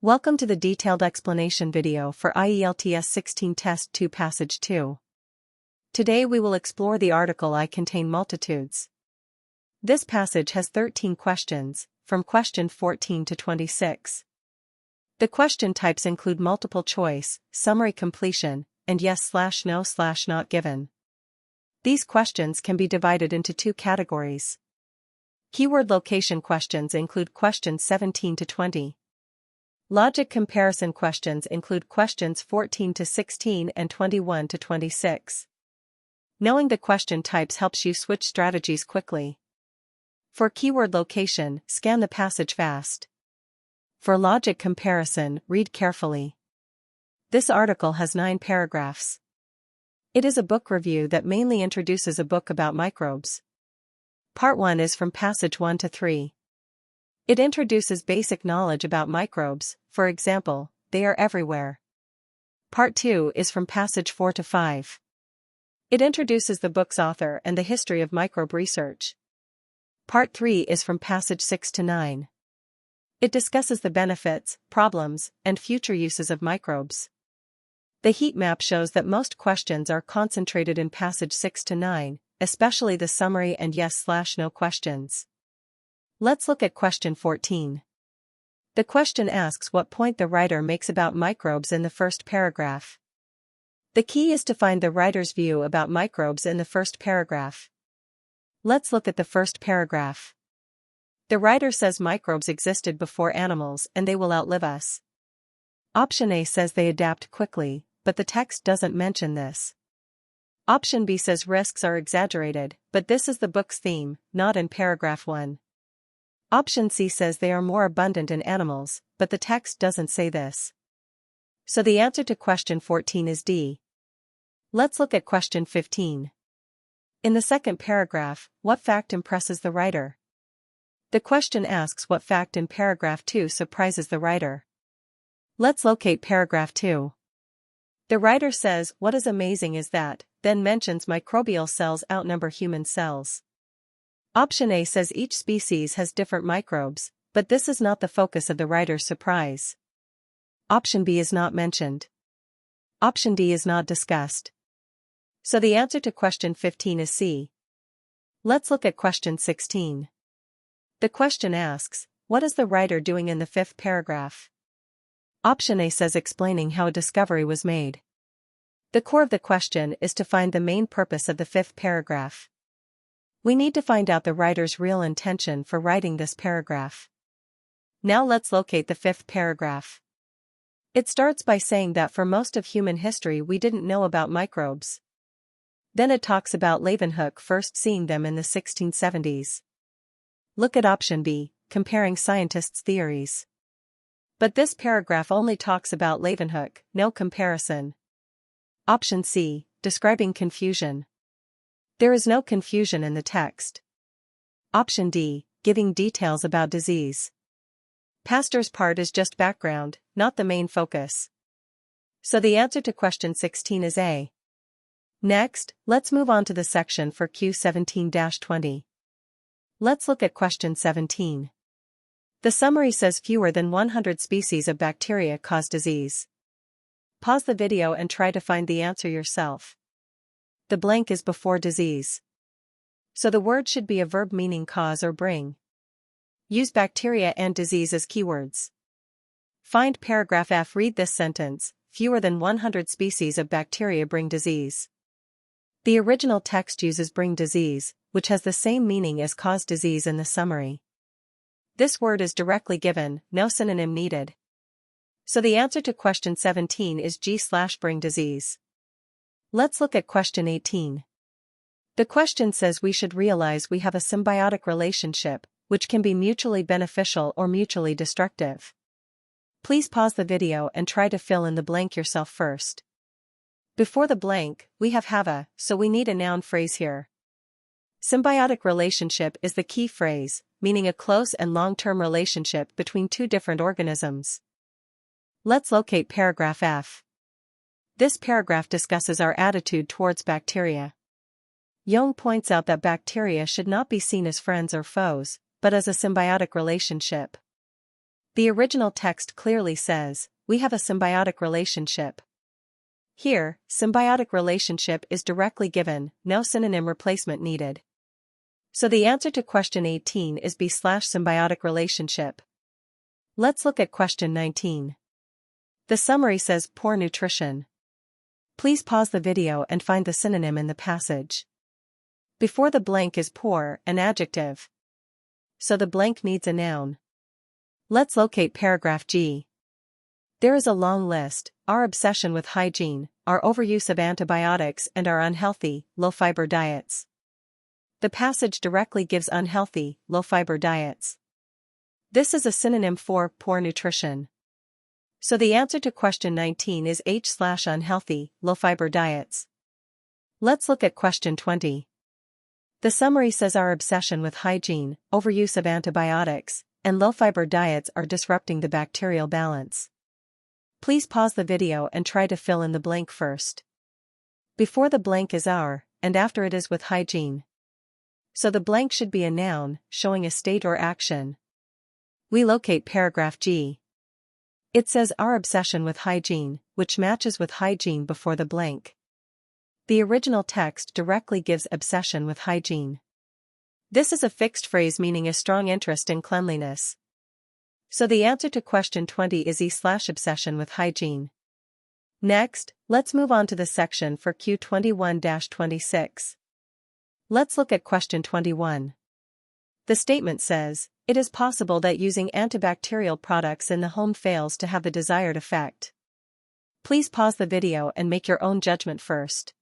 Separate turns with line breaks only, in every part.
Welcome to the detailed explanation video for IELTS 16 Test 2 Passage 2. Today we will explore the article I contain multitudes. This passage has 13 questions, from question 14 to 26. The question types include multiple choice, summary completion, and yes/no/not given. These questions can be divided into two categories. Keyword location questions include questions 17 to 20. Logic comparison questions include questions 14 to 16 and 21 to 26. Knowing the question types helps you switch strategies quickly. For keyword location, scan the passage fast. For logic comparison, read carefully. This article has 9 paragraphs. It is a book review that mainly introduces a book about microbes. Part 1 is from passage 1 to 3. It introduces basic knowledge about microbes, for example, they are everywhere. Part 2 is from passage 4 to 5. It introduces the book's author and the history of microbe research. Part 3 is from passage 6 to 9. It discusses the benefits, problems, and future uses of microbes. The heat map shows that most questions are concentrated in passage 6 to 9, especially the summary and yes/no questions. Let's look at question 14. The question asks what point the writer makes about microbes in the first paragraph. The key is to find the writer's view about microbes in the first paragraph. Let's look at the first paragraph. The writer says microbes existed before animals and they will outlive us. Option A says they adapt quickly, but the text doesn't mention this. Option B says risks are exaggerated, but this is the book's theme, not in paragraph 1. Option C says they are more abundant in animals, but the text doesn't say this. So the answer to question 14 is D. Let's look at question 15. In the second paragraph, what fact impresses the writer? The question asks what fact in paragraph 2 surprises the writer. Let's locate paragraph 2. The writer says, "What is amazing is that," then mentions microbial cells outnumber human cells. Option A says each species has different microbes, but this is not the focus of the writer's surprise. Option B is not mentioned. Option D is not discussed. So the answer to question 15 is C. Let's look at question 16. The question asks, what is the writer doing in the fifth paragraph? Option A says explaining how a discovery was made. The core of the question is to find the main purpose of the fifth paragraph. We need to find out the writer's real intention for writing this paragraph. Now let's locate the fifth paragraph. It starts by saying that for most of human history we didn't know about microbes. Then it talks about Leeuwenhoek first seeing them in the 1670s. Look at option B, comparing scientists' theories. But this paragraph only talks about Leeuwenhoek, no comparison. Option C, describing confusion. There is no confusion in the text. Option D, giving details about disease. Pasteur's part is just background, not the main focus. So the answer to question 16 is A. Next, let's move on to the section for Q17-20. Let's look at question 17. The summary says fewer than 100 species of bacteria cause disease. Pause the video and try to find the answer yourself. The blank is before disease. So the word should be a verb meaning cause or bring. Use bacteria and disease as keywords. Find paragraph F. Read this sentence, fewer than 100 species of bacteria bring disease. The original text uses bring disease, which has the same meaning as cause disease in the summary. This word is directly given, no synonym needed. So the answer to question 17 is G/bring disease. Let's look at question 18. The question says we should realize we have a symbiotic relationship, which can be mutually beneficial or mutually destructive. Please pause the video and try to fill in the blank yourself first. Before the blank, we have a, so we need a noun phrase here. Symbiotic relationship is the key phrase, meaning a close and long-term relationship between two different organisms. Let's locate paragraph F. This paragraph discusses our attitude towards bacteria. Jung points out that bacteria should not be seen as friends or foes, but as a symbiotic relationship. The original text clearly says, we have a symbiotic relationship. Here, symbiotic relationship is directly given, no synonym replacement needed. So the answer to question 18 is B/symbiotic relationship. Let's look at question 19. The summary says poor nutrition. Please pause the video and find the synonym in the passage. Before the blank is poor, an adjective. So the blank needs a noun. Let's locate paragraph G. There is a long list: our obsession with hygiene, our overuse of antibiotics, and our unhealthy, low-fiber diets. The passage directly gives unhealthy, low-fiber diets. This is a synonym for poor nutrition. So the answer to question 19 is H/unhealthy, low-fiber diets. Let's look at question 20. The summary says our obsession with hygiene, overuse of antibiotics, and low-fiber diets are disrupting the bacterial balance. Please pause the video and try to fill in the blank first. Before the blank is our, and after it is with hygiene. So the blank should be a noun, showing a state or action. We locate paragraph G. It says our obsession with hygiene, which matches with hygiene before the blank. The original text directly gives obsession with hygiene. This is a fixed phrase meaning a strong interest in cleanliness. So the answer to question 20 is E/obsession with hygiene. Next, let's move on to the section for Q21-26. Let's look at question 21. The statement says, it is possible that using antibacterial products in the home fails to have the desired effect. Please pause the video and make your own judgment first.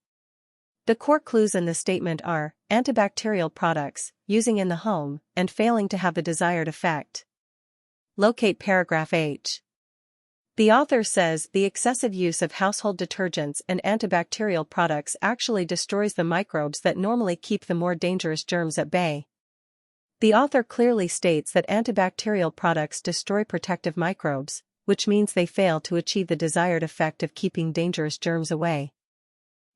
The core clues in the statement are, antibacterial products, using in the home, and failing to have the desired effect. Locate paragraph H. The author says the excessive use of household detergents and antibacterial products actually destroys the microbes that normally keep the more dangerous germs at bay. The author clearly states that antibacterial products destroy protective microbes, which means they fail to achieve the desired effect of keeping dangerous germs away.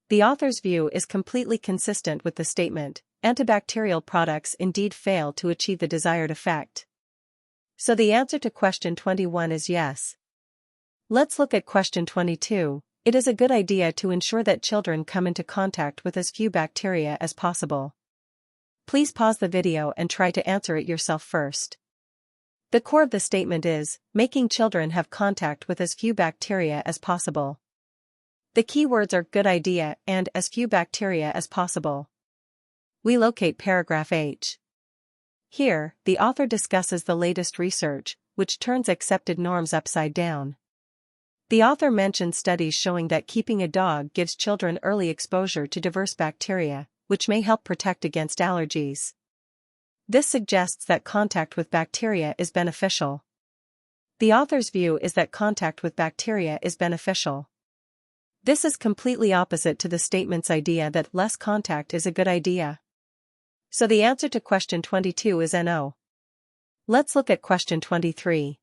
The author's view is completely consistent with the statement, antibacterial products indeed fail to achieve the desired effect. So the answer to question 21 is yes. Let's look at question 22. It is a good idea to ensure that children come into contact with as few bacteria as possible. Please pause the video and try to answer it yourself first. The core of the statement is, making children have contact with as few bacteria as possible. The key words are good idea and as few bacteria as possible. We locate paragraph H. Here, the author discusses the latest research, which turns accepted norms upside down. The author mentions studies showing that keeping a dog gives children early exposure to diverse bacteria, which may help protect against allergies. This suggests that contact with bacteria is beneficial. The author's view is that contact with bacteria is beneficial. This is completely opposite to the statement's idea that less contact is a good idea. So the answer to question 22 is NO. Let's look at question 23.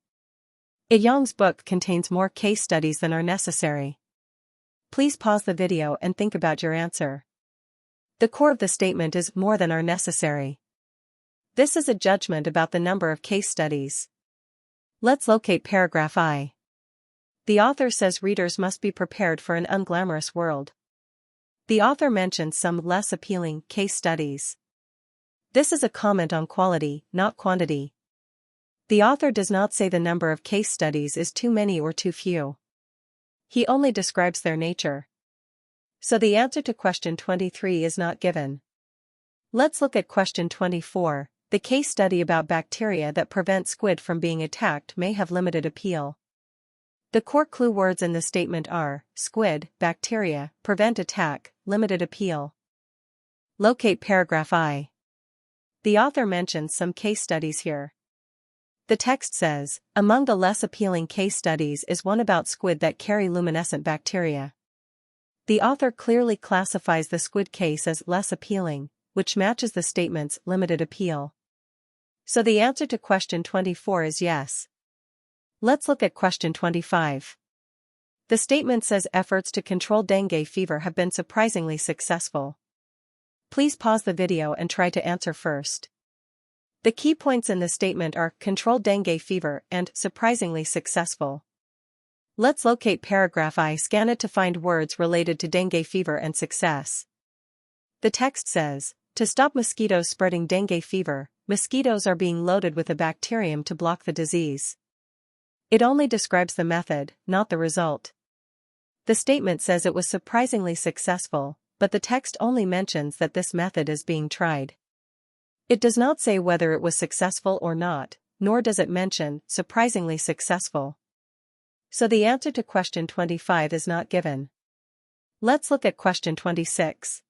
Young's book contains more case studies than are necessary. Please pause the video and think about your answer. The core of the statement is more than are necessary. This is a judgment about the number of case studies. Let's locate paragraph I. The author says readers must be prepared for an unglamorous world. The author mentions some less appealing case studies. This is a comment on quality, not quantity. The author does not say the number of case studies is too many or too few. He only describes their nature. So the answer to question 23 is not given. Let's look at question 24. The case study about bacteria that prevent squid from being attacked may have limited appeal. The core clue words in the statement are, squid, bacteria, prevent attack, limited appeal. Locate paragraph I. The author mentions some case studies here. The text says, among the less appealing case studies is one about squid that carry luminescent bacteria. The author clearly classifies the squid case as less appealing, which matches the statement's limited appeal. So the answer to question 24 is yes. Let's look at question 25. The statement says efforts to control dengue fever have been surprisingly successful. Please pause the video and try to answer first. The key points in this statement are control dengue fever and surprisingly successful. Let's locate paragraph I. Scan it to find words related to dengue fever and success. The text says, to stop mosquitoes spreading dengue fever, mosquitoes are being loaded with a bacterium to block the disease. It only describes the method, not the result. The statement says it was surprisingly successful, but the text only mentions that this method is being tried. It does not say whether it was successful or not, nor does it mention surprisingly successful. So the answer to question 25 is not given. Let's look at question 26.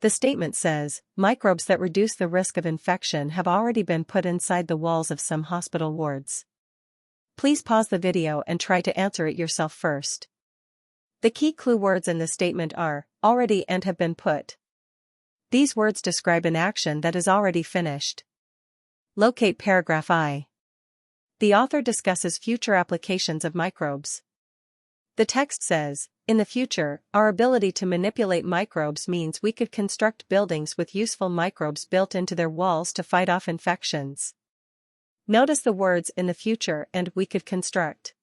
The statement says, microbes that reduce the risk of infection have already been put inside the walls of some hospital wards. Please pause the video and try to answer it yourself first. The key clue words in the statement are already and have been put. These words describe an action that is already finished. Locate paragraph I. The author discusses future applications of microbes. The text says, in the future, our ability to manipulate microbes means we could construct buildings with useful microbes built into their walls to fight off infections. Notice the words in the future and we could construct.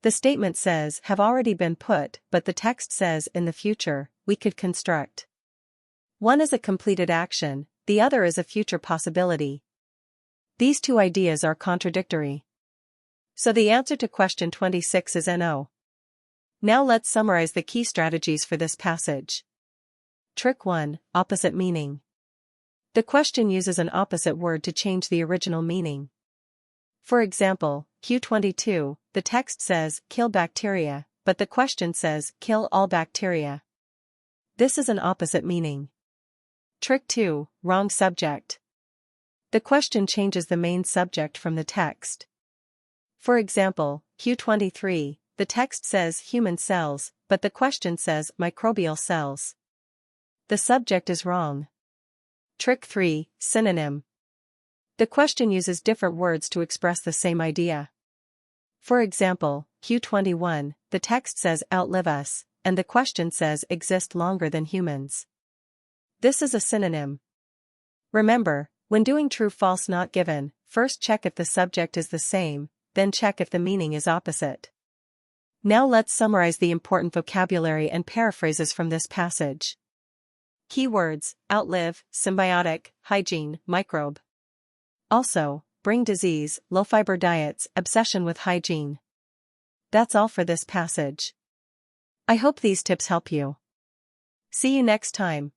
The statement says have already been put, but the text says in the future, we could construct. One is a completed action, the other is a future possibility. These two ideas are contradictory. So the answer to question 26 is NO. Now let's summarize the key strategies for this passage. Trick 1, opposite meaning. The question uses an opposite word to change the original meaning. For example, Q22, the text says kill bacteria, but the question says kill all bacteria. This is an opposite meaning. Trick 2, wrong subject. The question changes the main subject from the text. For example, Q23, the text says human cells, but the question says microbial cells. The subject is wrong. Trick 3, synonym. The question uses different words to express the same idea. For example, Q21, the text says outlive us, and the question says exist longer than humans. This is a synonym. Remember, when doing true-false not given, first check if the subject is the same, then check if the meaning is opposite. Now let's summarize the important vocabulary and paraphrases from this passage. Keywords, outlive, symbiotic, hygiene, microbe. Also, bring disease, low-fiber diets, obsession with hygiene. That's all for this passage. I hope these tips help you. See you next time.